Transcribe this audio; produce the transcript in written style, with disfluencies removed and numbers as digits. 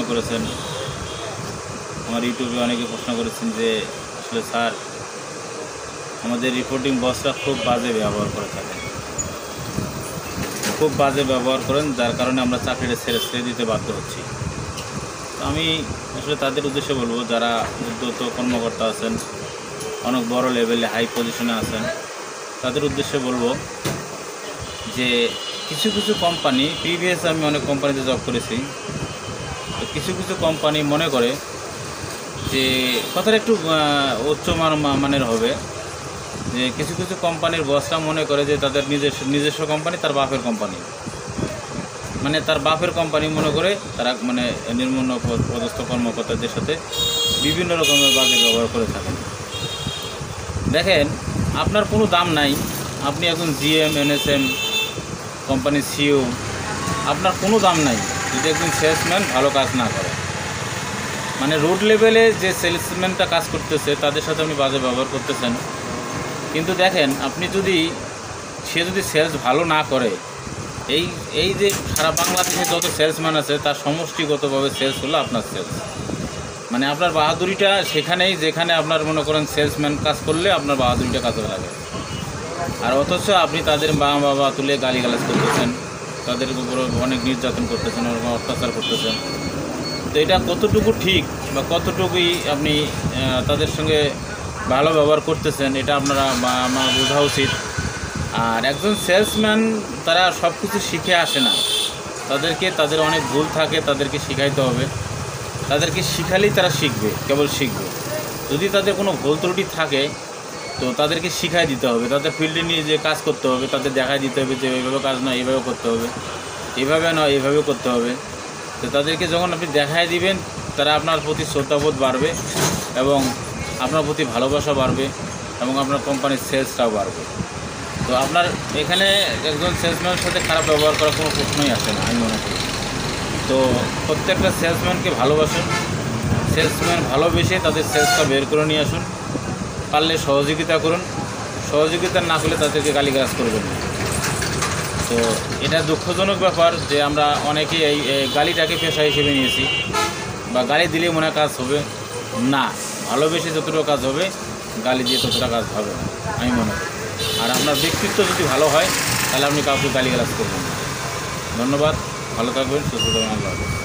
করেছেন। আমার ইউটিউবে অনেকে প্রশ্ন করেছেন যে আসলে স্যার আমাদের রিপোর্টিং বসরা খুব বাজে ব্যবহার করে থাকেন, খুব বাজে ব্যবহার করেন, যার কারণে আমরা চাকরিটা ছেড়ে দিতে বাধ্য হচ্ছি। তো আমি আসলে তাদের উদ্দেশ্যে বলবো, যারা উদ্যত কর্মকর্তা আছেন, অনেক বড় লেভেলে হাই পজিশনে আছেন, তাদের উদ্দেশ্যে বলবো যে কিছু কিছু কোম্পানি, প্রিভিয়াস আমি অনেক কোম্পানিতে জব করেছি, তো কিছু কিছু কোম্পানি মনে করে যে কথাটা একটু উচ্চ মানের হবে, যে কিছু কিছু কোম্পানির বসরা মনে করে যে তাদের নিজস্ব কোম্পানি তার বাপের কোম্পানি, মানে তার বাপের কোম্পানি মনে করে তারা মানে নিম্ন পদস্থ কর্মকর্তাদের সাথে বিভিন্ন রকমের বাজে ব্যবহার করে থাকেন। দেখেন, আপনার কোনো দাম নাই, আপনি একজন জিএম, এনএসএম, কোম্পানির সিইও, আপনার কোনো দাম নাই যদি একজন সেলসম্যান ভালো কাজ না করে। মানে রোড লেভেলে যে সেলসম্যানটা কাজ করতেছে তাদের সাথে আপনি বাজে ব্যবহার করতেছেন। কিন্তু দেখেন, আপনি যদি সে যদি সেলস ভালো না করে, এই যে সারা বাংলাদেশে যত সেলসম্যান আছে তার সমষ্টিগতভাবে সেলস হলো আপনার সেলস। মানে আপনার বাহাদুরিটা সেখানেই, যেখানে আপনার মনে করেন সেলসম্যান কাজ করলে আপনার বাহাদুরিটা কাজে লাগে। আর অথচ আপনি তাদের মা বাবা তুলে গালিগালাজ করতেছেন, তাদের উপর অনেক নির্যাতন করতেছেন, অত্যাচার করতেছেন। তো এটা কতটুকু ঠিক বা কতটুকুই আপনি তাদের সঙ্গে ভালো ব্যবহার করতেছেন, এটা আপনারা আমার বোঝা উচিত। আর একজন সেলসম্যান তারা সব কিছু শিখে আসে না, তাদের অনেক ভুল থাকে, তাদেরকে শিখাইতে হবে। তাদেরকে শিখালেই তারা শিখবে, কেবল শিখবে। যদি তাদের কোনো ভুল ত্রুটি থাকে তো তাদেরকে শিখাই দিতে হবে, তাদের ফিল্ডে নিয়ে যে কাজ করতে হবে, তাদের দেখাই দিতে হবে যে এইভাবে কাজ নয় এইভাবে করতে হবে, এইভাবে নয় এইভাবে করতে হবে। তো তাদেরকে যখন আপনি দেখাই দিবেন, তারা আপনার প্রতি শ্রদ্ধাবোধ বাড়বে এবং আপনার প্রতি ভালোবাসা বাড়বে এবং আপনার কোম্পানির সেলসটাও বাড়বে। তো আপনার এখানে একজন সেলসম্যানের সাথে খারাপ ব্যবহার করার কোনো প্রশ্নই আসে না, আমি মনে করি। তো প্রত্যেকটা সেলসম্যানকে ভালোবাসুন, সেলসম্যান ভালোবেসে তাদের সেলসটা বের করে নিয়ে আসুন, পারলে সহযোগিতা করুন, সহযোগিতা না করলে তাদেরকে গালিগালাজ করবেন না। তো এটা দুঃখজনক ব্যাপার যে আমরা অনেকেই এই গালিটাকে পেশা হিসেবে নিয়েছি, বা গালি দিলেই মনে কাজ হবে না, ভালোবেসে যতটা কাজ হবে গালি দিয়ে ততটা কাজ হবে না, আমি মনে করি। আর আপনার ব্যক্তিত্ব যদি ভালো হয় তাহলে আপনি কাউকে গালিগালাজ করবেন না। ধন্যবাদ, ভালো থাকবেন, সুস্থ থাকবেন, আল্লাহ হাফেজ।